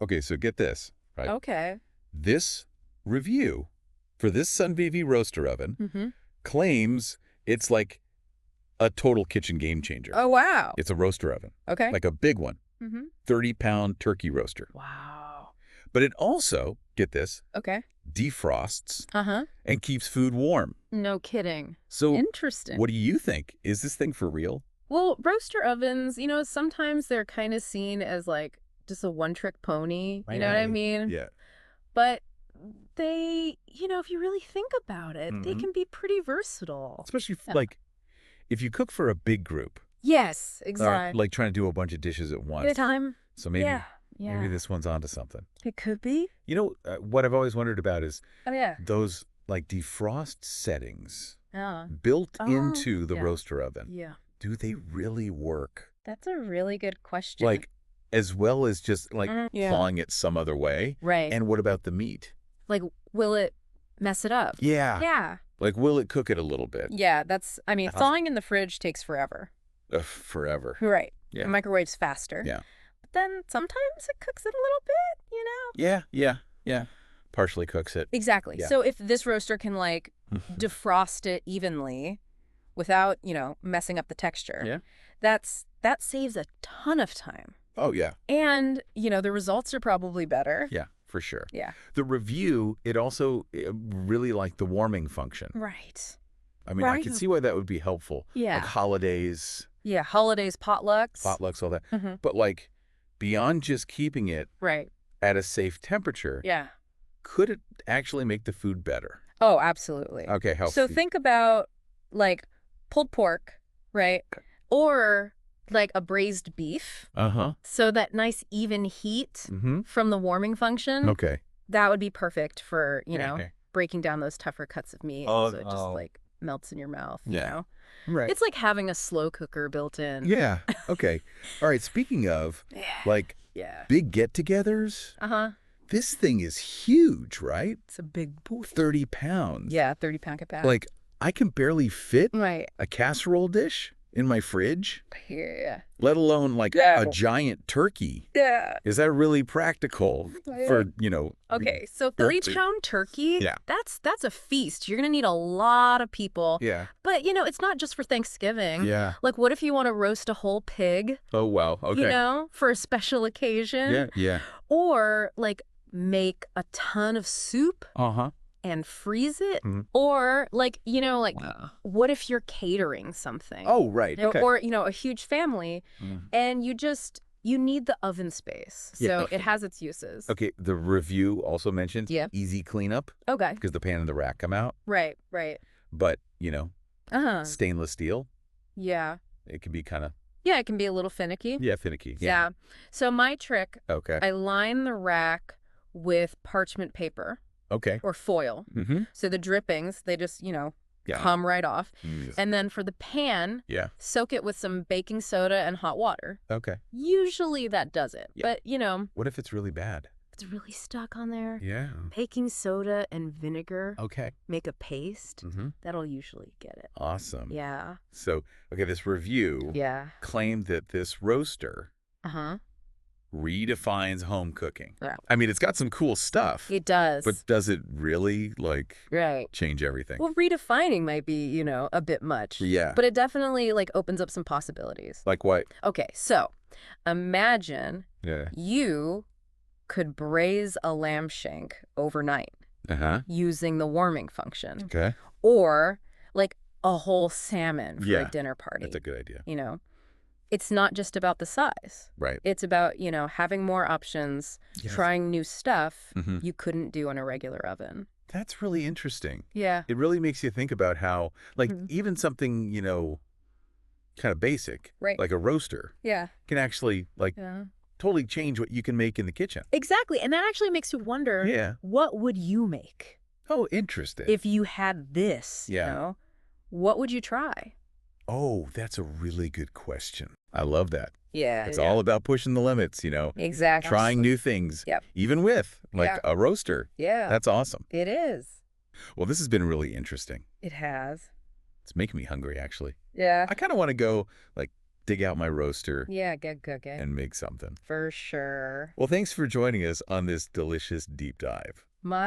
Okay, so get this, right? Okay. This review for this Sunvivi roaster oven Mm-hmm. claims it's like a total kitchen game changer. Oh, wow. It's a roaster oven, Okay. like a big one, Mm-hmm. 30-pound turkey roaster. Wow. But it also, get this, Okay. defrosts Uh-huh. and keeps food warm. No kidding. So Interesting. what do you think? Is this thing for real? Well, roaster ovens, sometimes they're kind of seen as like just a one-trick pony. You know what I mean? Yeah. But they, if you really think about it, they Mhm. can be pretty versatile. Especially Yeah. like if you cook for a big group, Yes, or exactly. like trying to do a bunch of dishes at once. At a time. So maybe Yeah. maybe this one's onto something. It could be. You know, what I've always wondered about is Oh, yeah. those like defrost settings Yeah. built Oh, into the yeah. roaster oven. Yeah. Do they really work? That's a really good question. Like as well as just like Yeah. thawing it some other way? Right. And what about the meat? Like, will it mess it up? Yeah. Yeah. Like will it cook it a little bit? Yeah, How's- thawing in the fridge takes forever. Forever. Right. Yeah. The microwave's faster. Yeah. But then sometimes it cooks it a little bit. Yeah. Partially cooks it. Exactly. Yeah. So if this roaster can like defrost it evenly without, messing up the texture, Yeah. that saves a ton of time. Oh, yeah. And, the results are probably better. Yeah, for sure. Yeah. The review, it also really liked the warming function. Right. I mean, I Right. can see why that would be helpful. Yeah. Like holidays, Yeah. Holidays, potlucks. potlucks, all that. Mm-hmm. But like beyond just keeping it Right. at a safe temperature, Yeah. could it actually make the food better? Oh, absolutely. Okay, how? So think about like pulled pork, right? Or like a braised beef. Uh-huh. So that nice even heat Mm-hmm. from the warming function, Okay. that would be perfect for, Okay. breaking down those tougher cuts of meat. Oh, so it just oh. like melts in your mouth, Yeah. Right. It's like having a slow cooker built in. Yeah. Okay. All right. Speaking of Yeah. like Yeah. big get-togethers, Uh-huh. this thing is huge, right? It's a big booth. 30 pounds. Yeah, 30-pound capacity. Like I can barely fit Right. a casserole dish in my fridge, Yeah. let alone like Yeah. a giant turkey. Yeah. Is that really practical for, Okay, so Sure. 30-pound turkey, Yeah. that's a feast. You're going to need a lot of people. Yeah. But, it's not just for Thanksgiving. Yeah. Like, what if you want to roast a whole pig, Oh, wow. Okay. for a special occasion? Yeah. Yeah. Or, like, make a ton of soup Uh-huh. and freeze it? Mhm. Or, like, what if you're catering something? Oh, right. Okay. Or, a huge family, and you need the oven space. So Yeah. it has its uses. Okay. The review also mentioned Yeah. easy cleanup Okay. because the pan and the rack come out. Right. But, Uh-huh. stainless steel, Yeah. it can be kind of, Yeah, it can be a little finicky. finicky. Yeah. So my trick, Okay. I line the rack with parchment paper Okay. or foil. Mm-hmm. So the drippings, they just, Yeah. come right off. Mm. And then for the pan, Yeah. soak it with some baking soda and hot water. Okay. Usually that does it. Yeah. But, What if it's really bad? it's really stuck on there. Yeah. Baking soda and vinegar Okay. make a paste. Mm-hmm. That'll usually get it. Awesome. Yeah. So, okay, this review Yeah. claimed that this roaster Uh-huh. redefines home cooking. Yeah. I mean, it's got some cool stuff, It does. but does it really, Right. change everything? Well, redefining might be, a bit much. Yeah. But it definitely, opens up some possibilities. Like what? Okay, so imagine Yeah. you could braise a lamb shank overnight Uh-huh. using the warming function. Okay. Or, a whole salmon for Yeah, a dinner party. That's a good idea. It's not just about the size. Right. It's about, having more options, Yes. trying new stuff Mhm. you couldn't do in a regular oven. That's really interesting. Yeah. It really makes you think about how, Mhm. even something, kind of basic, Right. like a roaster, Yeah. can actually, Yeah. totally change what you can make in the kitchen. Exactly. And that actually makes you wonder, Yeah. what would you make Oh, interesting. if you had this? Yeah. What would you try? Oh, that's a really good question. I love that. Yeah. It's all about pushing the limits, Exactly. trying new things, Yep. even with Yeah. a roaster. Yeah. That's awesome. It is. Well, this has been really interesting. It has. It's making me hungry, actually. Yeah. I kind of want to go dig out my roaster Yeah, get cooking. and make something. For sure. Well, thanks for joining us on this delicious deep dive. My